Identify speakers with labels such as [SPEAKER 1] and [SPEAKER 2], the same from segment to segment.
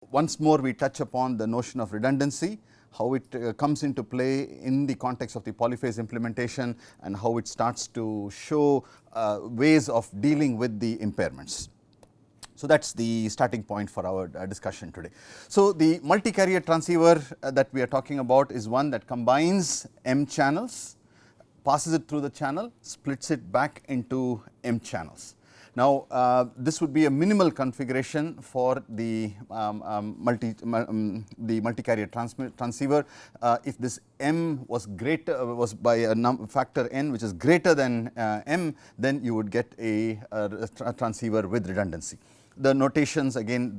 [SPEAKER 1] once more we touch upon the notion of redundancy, how it comes into play in the context of the polyphase implementation, and how it starts to show ways of dealing with the impairments. So that is the starting point for our discussion today. So the multi-carrier transceiver that we are talking about is one that combines M channels, passes it through the channel, splits it back into M channels. Now, this would be a minimal configuration for the multi-carrier transceiver. If this M was by a factor n which is greater than M, then you would get a transceiver with redundancy. The notations again,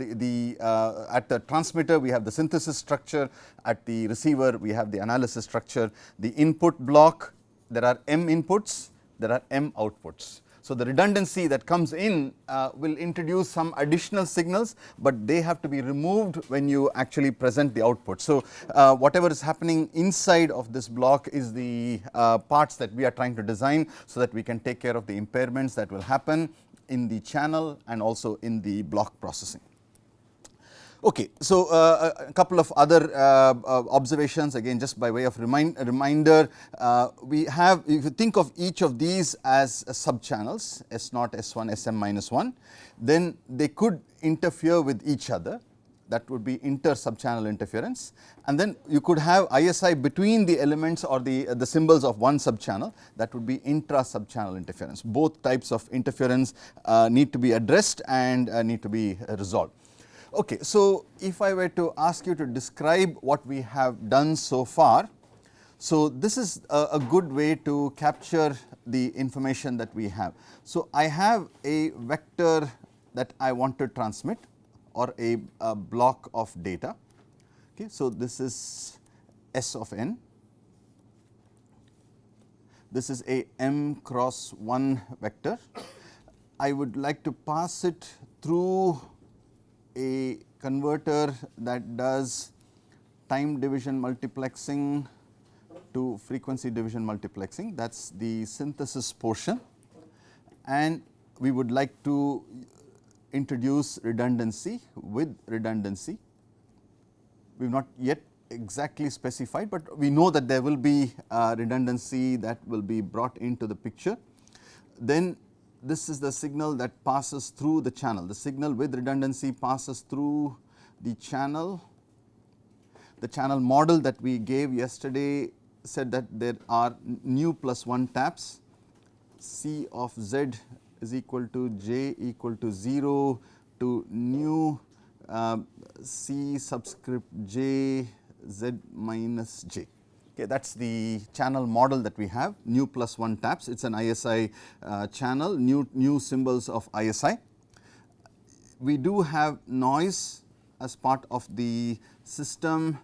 [SPEAKER 1] at the transmitter we have the synthesis structure, at the receiver we have the analysis structure. The input block, there are M inputs, there are M outputs. So the redundancy that comes in will introduce some additional signals, but they have to be removed when you actually present the output. So whatever is happening inside of this block is the parts that we are trying to design, so that we can take care of the impairments that will happen in the channel and also in the block processing. Okay, so a couple of other observations, again just by way of reminder. We have, if you think of each of these as subchannels, S0, S1, SM-1, then they could interfere with each other. That would be inter-subchannel interference, and then you could have ISI between the elements or the symbols of one subchannel. That would be intra-subchannel interference. Both types of interference need to be addressed and need to be resolved. Okay, so if I were to ask you to describe what we have done so far, so this is a good way to capture the information that we have. So I have a vector that I want to transmit, or a block of data. Okay, so this is S of n. This is a M cross 1 vector. I would like to pass it through a converter that does time division multiplexing to frequency division multiplexing. That is the synthesis portion, and we would like to introduce redundancy. With redundancy, we have not yet exactly specified, but we know that there will be redundancy that will be brought into the picture. Then this is the signal that passes through the channel. The signal with redundancy passes through the channel. The channel model that we gave yesterday said that there are nu plus 1 taps. C of z is equal to j equal to 0 to nu C subscript j z minus j. Okay, that is the channel model that we have, nu plus 1 taps. It is an ISI channel, new symbols of ISI. We do have noise as part of the system.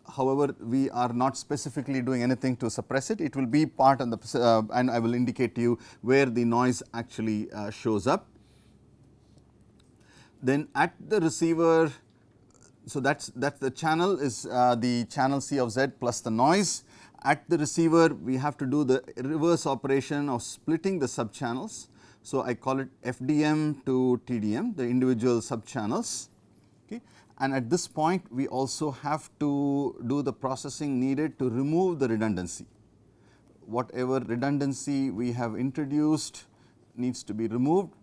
[SPEAKER 1] However, we are not specifically doing anything to suppress it. It will be part of the and I will indicate to you where the noise actually shows up. Then at the receiver, so that's the channel is the channel C of z plus the noise. At the receiver we have to do the reverse operation of splitting the subchannels. So I call it FDM to TDM, the individual subchannels. Okay. And at this point we also have to do the processing needed to remove the redundancy. Whatever redundancy we have introduced needs to be removed,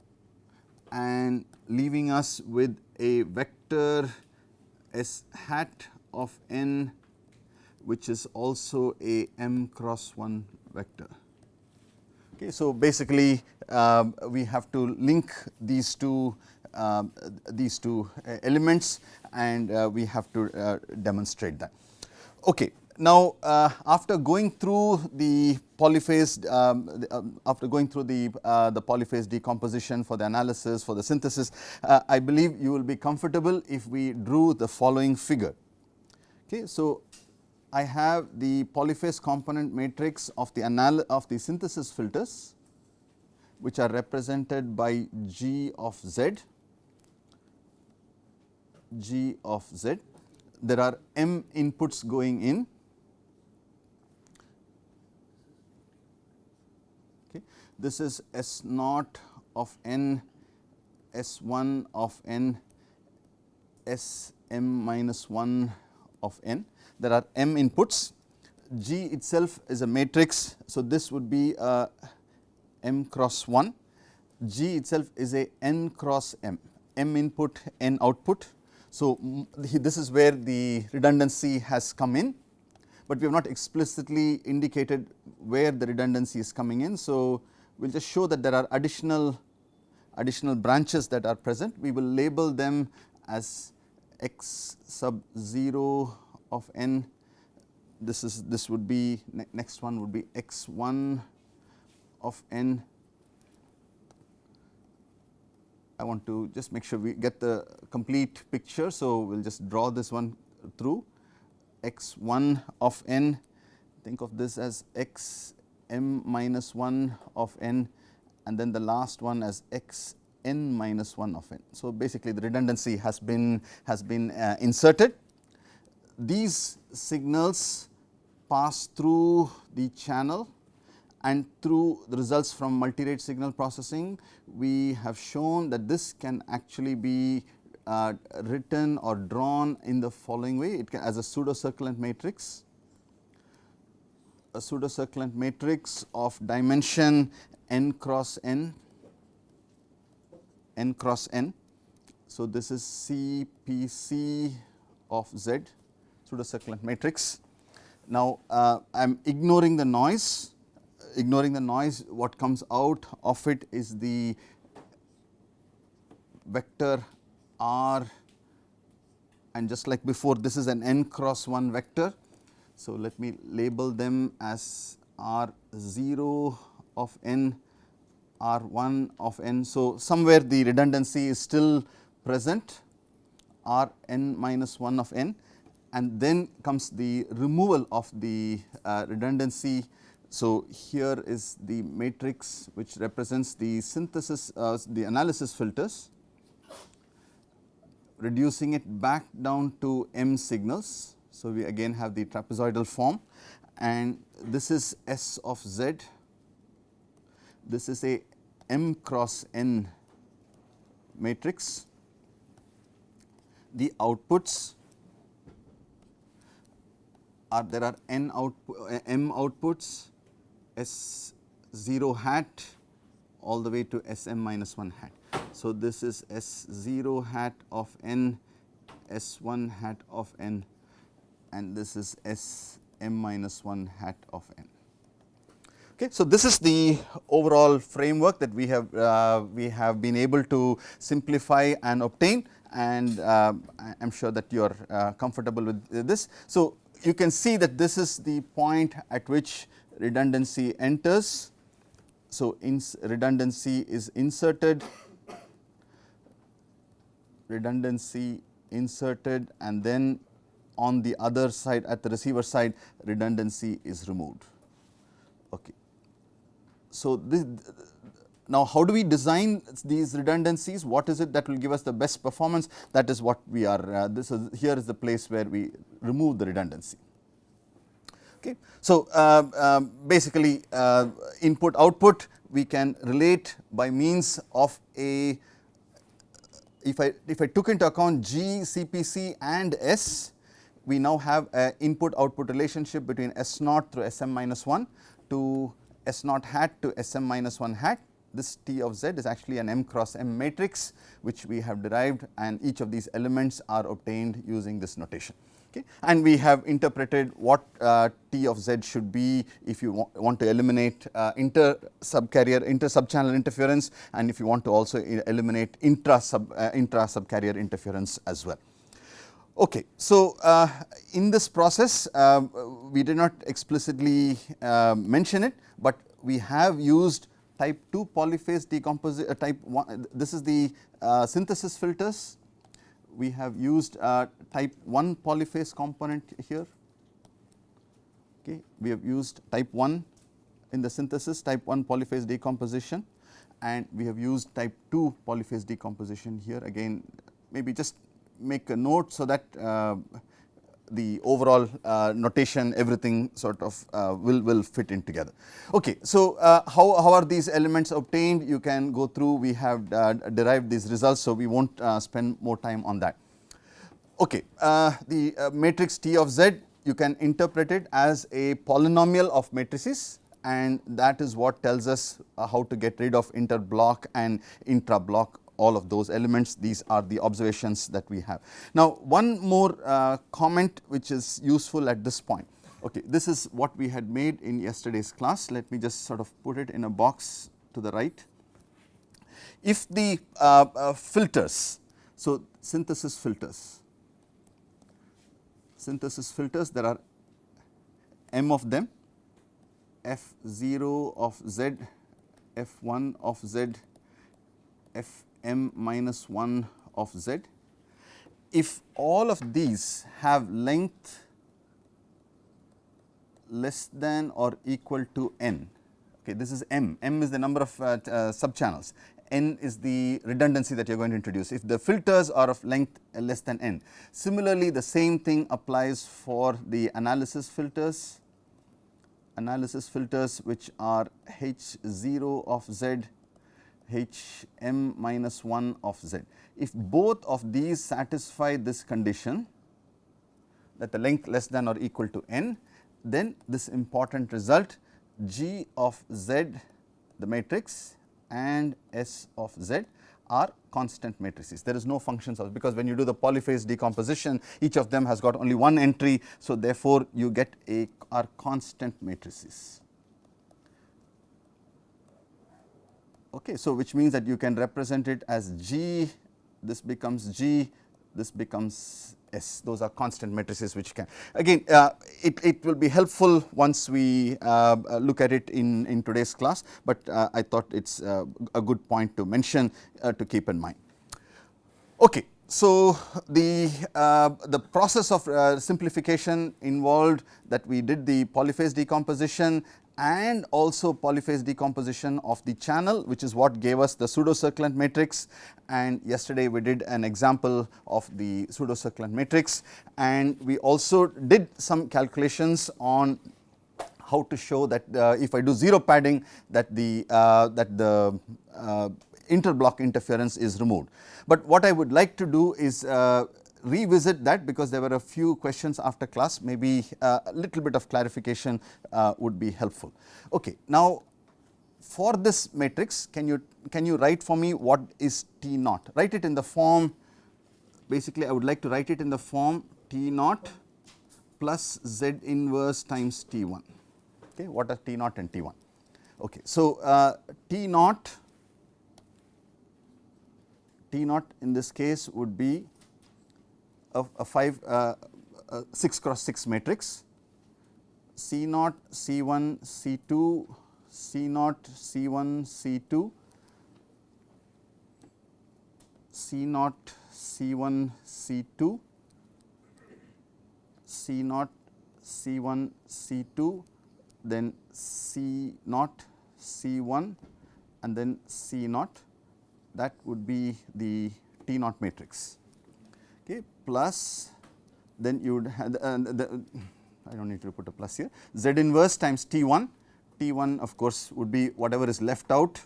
[SPEAKER 1] and leaving us with a vector S hat of n, which is also a M cross 1 vector. Okay, so basically we have to link these two elements, and we have to demonstrate that. Okay. Now, after going through the polyphase, polyphase decomposition for the analysis, for the synthesis, I believe you will be comfortable if we drew the following figure. Okay, so I have the polyphase component matrix of the synthesis filters, which are represented by G of Z. G of Z. There are M inputs going in. This is S0 of n, S1 of n, Sm minus 1 of n. There are m inputs. G itself is a matrix. So, this would be m cross 1. G itself is a n cross m, m input, n output. So, this is where the redundancy has come in, but we have not explicitly indicated where the redundancy is coming in. So, we will just show that there are additional branches that are present. We will label them as x sub 0 of n. This would be next one would be x 1 of n. I want to just make sure we get the complete picture. So, we will just draw this one through x 1 of n. Think of this as x m minus 1 of n, and then the last one as x n minus 1 of n. So, basically the redundancy has been inserted. These signals pass through the channel, and through the results from multirate signal processing, we have shown that this can actually be written or drawn in the following way. It can as a pseudo circulant matrix, a pseudo circulant matrix of dimension n cross n, n cross n. So, this is CPC of Z, pseudo circulant matrix. Now, I am ignoring the noise. What comes out of it is the vector r, and just like before, this is an n cross 1 vector. So, let me label them as r 0 of n, r 1 of n. So, somewhere the redundancy is still present, r n minus 1 of n, and then comes the removal of the redundancy. So, here is the matrix which represents the synthesis, the analysis filters, reducing it back down to m signals. So, we again have the trapezoidal form, and this is S of Z. This is a m cross n matrix. The outputs are, there are m outputs, S 0 hat all the way to S m minus 1 hat. So, this is S 0 hat of n, S 1 hat of n, and this is S m minus 1 hat of n. Okay. So, this is the overall framework that we have been able to simplify and obtain, and I am sure that you are comfortable with this. So, you can see that this is the point at which redundancy enters. So, redundancy is inserted, and then on the other side, at the receiver side, redundancy is removed. Okay. So, now how do we design these redundancies? What is it that will give us the best performance? That is what we are, here is the place where we remove the redundancy. Okay. So, basically input output we can relate by means of a, if I took into account G, CPC and S, we now have an input output relationship between S naught through S m minus 1 to S naught hat to S m minus 1 hat. This T of Z is actually an m cross m matrix which we have derived, and each of these elements are obtained using this notation. Okay. And we have interpreted what T of Z should be if you want to eliminate inter-subchannel interference, and if you want to also eliminate intra-subcarrier interference as well. Okay. So, in this process we did not explicitly mention it, but we have used type 2 polyphase decomposition, type 1, this is the synthesis filters. We have used type 1 polyphase component here. Okay. We have used type 1 in the synthesis, type 1 polyphase decomposition, and we have used type 2 polyphase decomposition here. Again, maybe just make a note so that the overall notation, everything sort of will fit in together. Okay. So, how are these elements obtained? You can go through, we have derived these results. So, we will not spend more time on that. Okay, the matrix T of Z, you can interpret it as a polynomial of matrices, and that is what tells us how to get rid of inter-block and intra-block, all of those elements. These are the observations that we have. Now, one more comment which is useful at this point. Okay, this is what we had made in yesterday's class. Let me just sort of put it in a box to the right. If the filters, so synthesis filters, there are m of them, f0 of z, f1 of z, fm minus 1 of z. If all of these have length less than or equal to n, okay, this is m is the number of subchannels, n is the redundancy that you are going to introduce, if the filters are of length less than n. Similarly, the same thing applies for the analysis filters which are h0 of z, hm minus 1 of z. If both of these satisfy this condition, that the length less than or equal to n, then this important result G of z, the matrix, and S of z are constant matrices. There is no functions of, because when you do the polyphase decomposition, each of them has got only one entry. So, therefore, you get are constant matrices. Okay, so which means that you can represent it as G, this becomes G, this becomes S. Those are constant matrices which can, again, it will be helpful once we look at it in today's class, but I thought it is a good point to mention to keep in mind. Okay, so the process of simplification involved that we did the polyphase decomposition and also polyphase decomposition of the channel, which is what gave us the pseudo circulant matrix, and yesterday we did an example of the pseudo circulant matrix, and we also did some calculations on how to show that if I do zero padding, that the interblock interference is removed. But what I would like to do is revisit that, because there were a few questions after class, maybe a little bit of clarification would be helpful. Okay, now for this matrix, can you write for me what is T naught? Write it in the form, basically I would like to write it in the form T naught plus Z inverse times T1. Okay, what are T naught and T1? Okay, so T naught in this case would be a 6 cross 6 matrix, C naught, C1, C2, C naught, C1, C2, C naught, C1, C2, C naught, C1, C2, then C naught, C1, and then C naught. That would be the T naught matrix. Okay, plus then you would have I do not need to put a plus here, Z inverse times T1, T1 of course would be whatever is left out.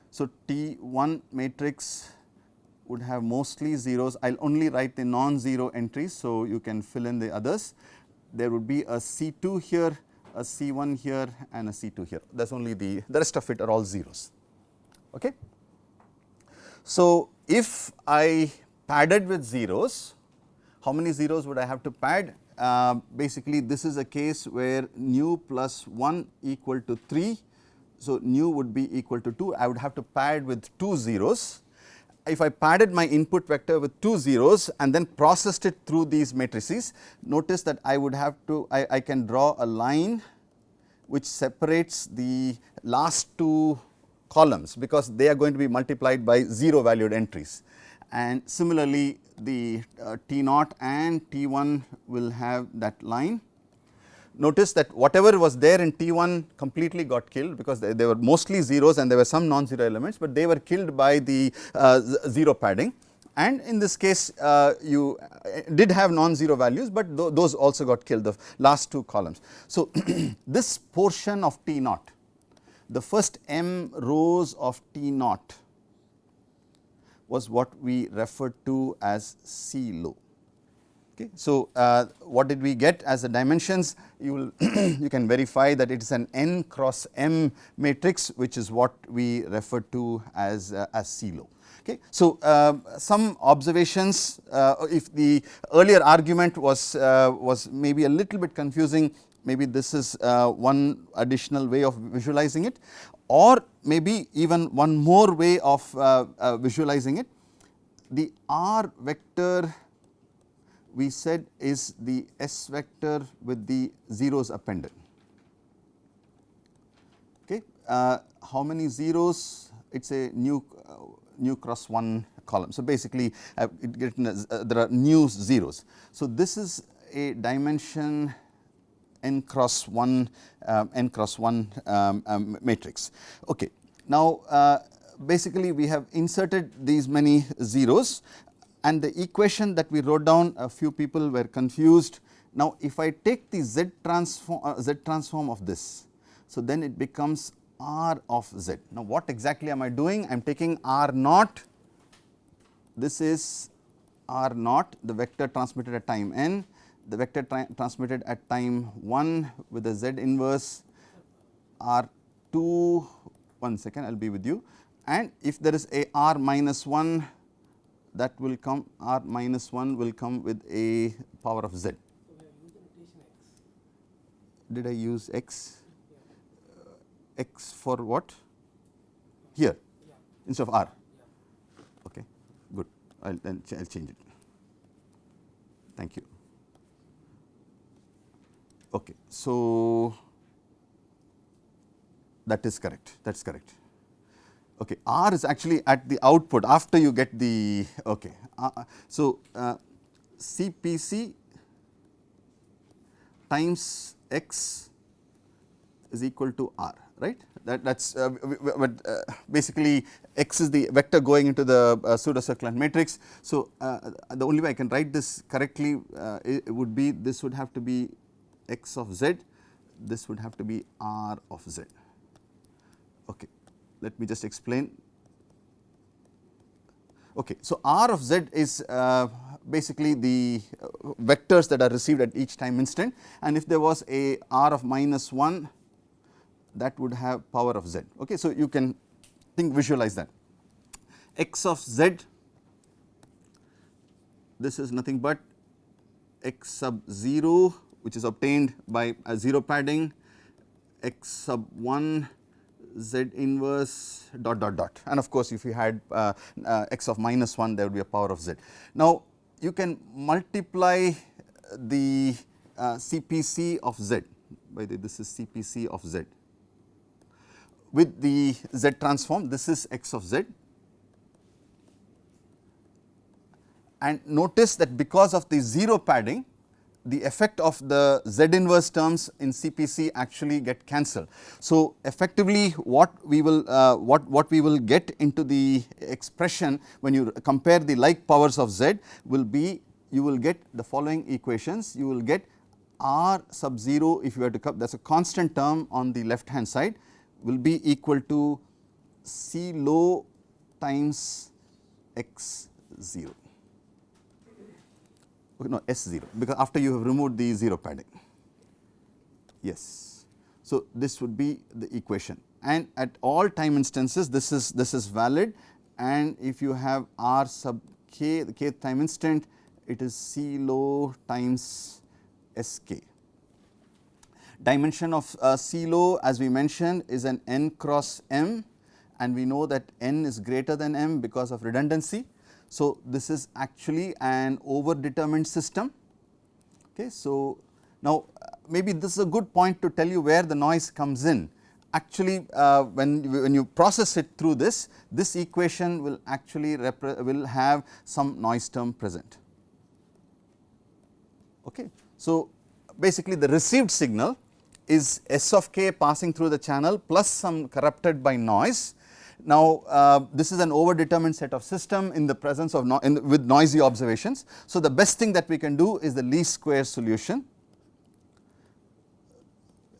[SPEAKER 1] So, T1 matrix would have mostly zeros, I will only write the non-zero entries, so you can fill in the others. There would be a C2 here, a C1 here, and a C2 here, that is only the rest of it are all zeros. Okay. So, if I padded with zeros, how many zeros would I have to pad? Basically this is a case where nu plus 1 equal to 3. So, nu would be equal to 2, I would have to pad with 2 zeros. If I padded my input vector with 2 zeros and then processed it through these matrices, notice that I would have to, I can draw a line which separates the last two columns, because they are going to be multiplied by 0 valued entries. And similarly, the T naught and T1 will have that line. Notice that whatever was there in T1 completely got killed, because they were mostly zeros and there were some non-zero elements, but they were killed by the zero padding. And in this case you did have non-zero values, but those also got killed, the last two columns. So, this portion of T naught, the first m rows of T naught was what we referred to as C low. Okay. So, what did we get as the dimensions? You will you can verify that it is an n cross m matrix, which is what we refer to as C low. Okay. So, some observations, if the earlier argument was maybe a little bit confusing, maybe this is one additional way of visualizing it, or maybe even one more way of visualizing it. The R vector we said is the S vector with the zeros appended. Okay. How many zeros? It is a new cross 1 column. So, basically there are new zeros. So, this is a dimension n cross 1 matrix. Okay. Now, basically we have inserted these many zeros, and the equation that we wrote down, a few people were confused. Now, if I take the Z transform of this, so then it becomes R of Z. Now, what exactly am I doing? I am taking R naught, this is R naught, the vector transmitted at time n, the vector transmitted at time 1 with the Z inverse R2, one second I will be with you, and if there is a R minus 1, that will come, R minus 1 will come with a power of Z. Did I use X? X for what? Here instead of R. Okay, good. I'll change it. Thank you. Okay, so that is correct. That's correct. Okay, R is actually at the output after you get the, okay. So, CPC times X is equal to R, right? That's basically X is the vector going into the pseudo circulant matrix. So, the only way I can write this correctly it would be, this would have to be X of Z, this would have to be R of Z. Okay. Let me just explain. Okay, so R of Z is basically the vectors that are received at each time instant, and if there was a R of minus 1, that would have power of Z. Okay, so you can visualize that. X of Z, this is nothing but X sub 0, which is obtained by a 0 padding, X sub 1 Z inverse dot dot dot, and of course, if you had X of minus 1, there would be a power of Z. Now, you can multiply the CPC of Z, by the way this is CPC of Z, with the Z transform, this is X of Z, and notice that because of the 0 padding, the effect of the Z inverse terms in CPC actually get cancelled. So, effectively what we will get into the expression when you compare the like powers of Z will be, you will get the following equations. You will get R sub 0, if you were to come, that is a constant term on the left hand side, will be equal to C low times X 0. No, S0, because after you have removed the 0 padding. Yes. So, this would be the equation, and at all time instances this is valid, and if you have R sub k, the kth time instant, it is C low times Sk. Dimension of C low, as we mentioned, is an n cross m, and we know that n is greater than m because of redundancy. So, this is actually an overdetermined system. Okay. So, now maybe this is a good point to tell you where the noise comes in. Actually, when you process it through this equation will actually will have some noise term present. Okay. So, basically the received signal is S of k passing through the channel plus some corrupted by noise. Now, this is an overdetermined set of system in the presence of with noisy observations. So, the best thing that we can do is the least square solution.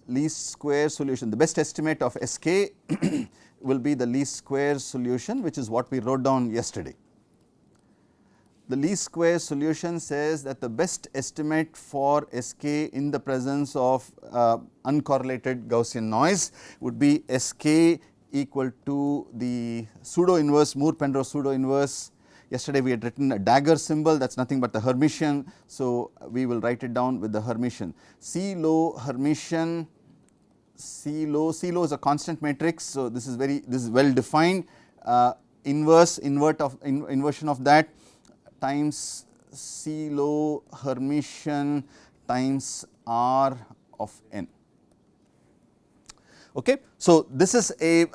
[SPEAKER 1] Least square solution, the best estimate of Sk will be the least square solution, which is what we wrote down yesterday. the least square solution says that the best estimate for Sk in the presence of uncorrelated Gaussian noise would be Sk equal to the pseudo inverse, Moore-Penrose pseudo inverse. Yesterday we had written a dagger symbol, that is nothing but the Hermitian. So, we will write it down with the Hermitian. C low Hermitian, C low is a constant matrix. So, this is well defined, inversion of that times C low Hermitian times R of n. Okay. So, this is a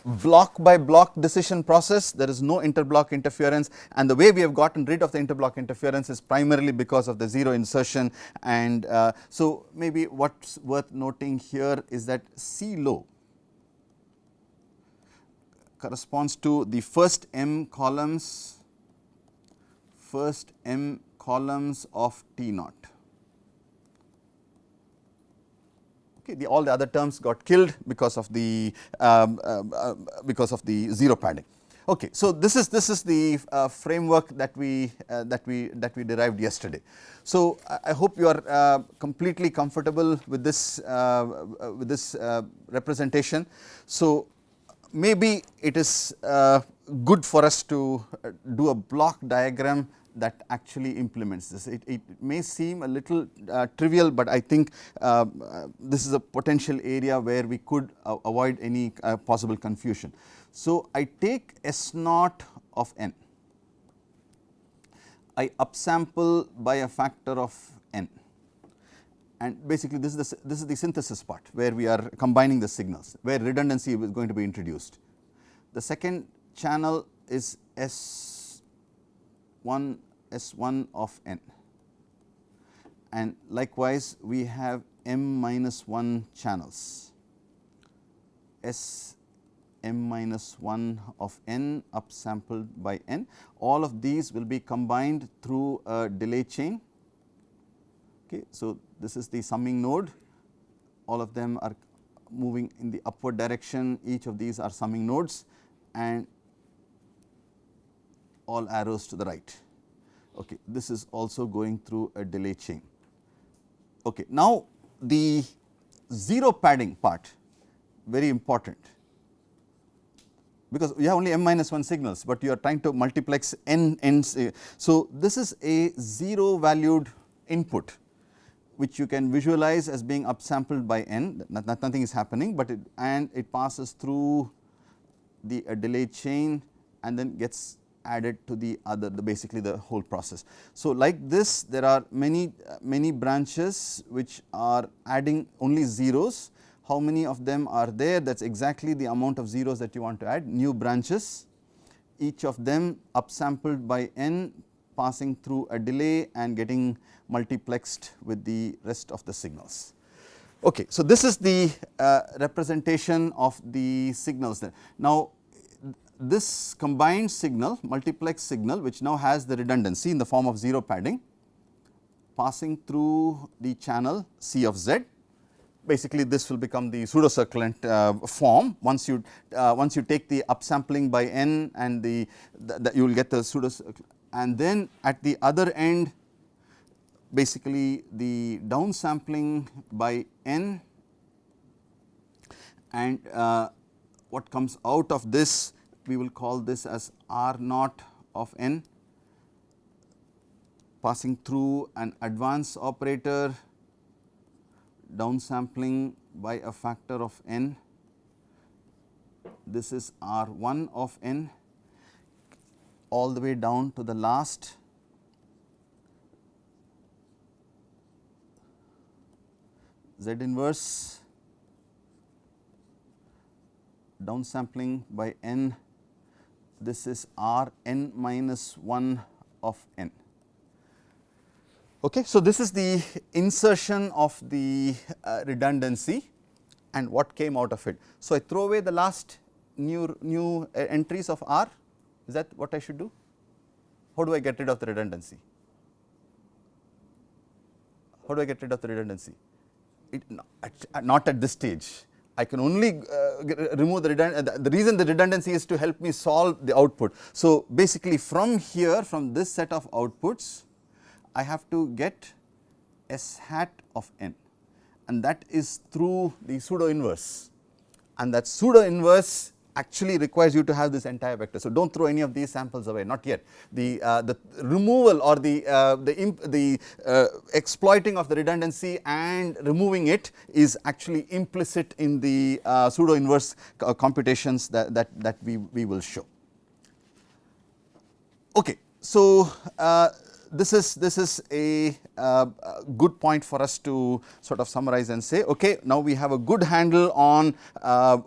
[SPEAKER 1] block by block decision process, there is no interblock interference, and the way we have gotten rid of the interblock interference is primarily because of the zero insertion. And so, maybe what is worth noting here is that C low corresponds to the first m columns of T naught. Okay, all the other terms got killed because of the zero padding. Okay, so this is the framework that we derived yesterday. So I hope you are completely comfortable with this representation. So maybe it is good for us to do a block diagram that actually implements this. It may seem a little trivial, but I think this is a potential area where we could avoid any possible confusion. So, I take S naught of n, I upsample by a factor of n, and basically this is the synthesis part where we are combining the signals, where redundancy is going to be introduced. The second channel is S1 of n, and likewise we have m minus 1 channels, S m minus 1 of n upsampled by n. All of these will be combined through a delay chain. Okay. So, this is the summing node, all of them are moving in the upward direction, each of these are summing nodes, and all arrows to the right. Okay. This is also going through a delay chain. Okay. Now, the zero padding part, very important, because you have only m minus 1 signals, but you are trying to multiplex n's. So, this is a zero valued input which you can visualize as being upsampled by n, nothing is happening, but it passes through the delay chain and then gets added to the other, basically the whole process. So, like this there are many branches which are adding only zeros. How many of them are there? That is exactly the amount of zeros that you want to add, new branches, each of them upsampled by n, passing through a delay and getting multiplexed with the rest of the signals. Okay. So, this is the representation of the signals there. Now, this combined signal, multiplex signal, which now has the redundancy in the form of zero padding, passing through the channel C of z. Basically, this will become the pseudo circulant form. Once you take the upsampling by n and you will get the pseudo, and then at the other end, basically the downsampling by n, and what comes out of this, we will call this as R naught of n, passing through an advance operator, downsampling by a factor of n. This is R1 of n, all the way down to the last Z inverse, downsampling by n. This is R n minus 1 of n. Okay. So, this is the insertion of the redundancy and what came out of it. So, I throw away the last new entries of R, is that what I should do? How do I get rid of the redundancy? How do I get rid of the redundancy? Not at this stage. I can only remove the redundancy. The reason the redundancy is to help me solve the output. So, basically from here, from this set of outputs, I have to get S hat of n, and that is through the pseudo inverse, and that pseudo inverse actually requires you to have this entire vector. So, do not throw any of these samples away, not yet. The removal or the exploiting of the redundancy and removing it is actually implicit in the pseudo inverse computations that we will show. Okay. So, this is a good point for us to sort of summarize and say, okay, now we have a good handle on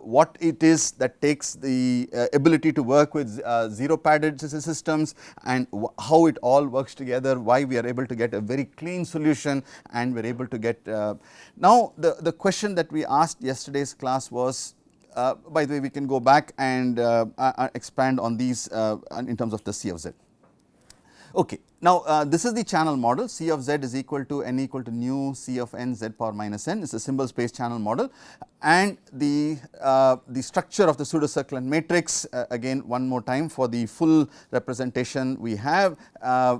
[SPEAKER 1] what it is that takes the ability to work with zero padded systems and how it all works together, why we are able to get a very clean solution, and we are able to get now the question that we asked yesterday's class was, by the way, we can go back and expand on these in terms of the C of Z. Okay. Now, this is the channel model. C of Z is equal to n equal to nu C of n Z power minus n. It is a symbol space channel model, and the structure of the pseudo circulant matrix, again one more time for the full representation we have.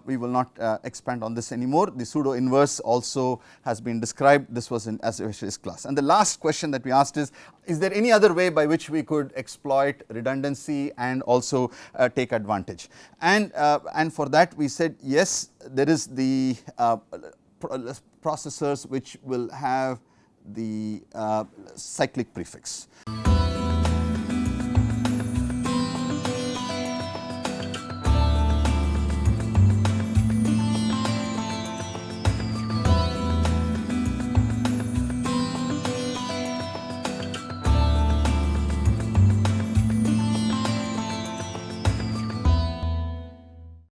[SPEAKER 1] We will not expand on this anymore. The pseudo inverse also has been described. This was in as yesterday's class. And the last question that we asked is there any other way by which we could exploit redundancy and also take advantage? And for that we said, yes, there is the processors which will have the cyclic prefix.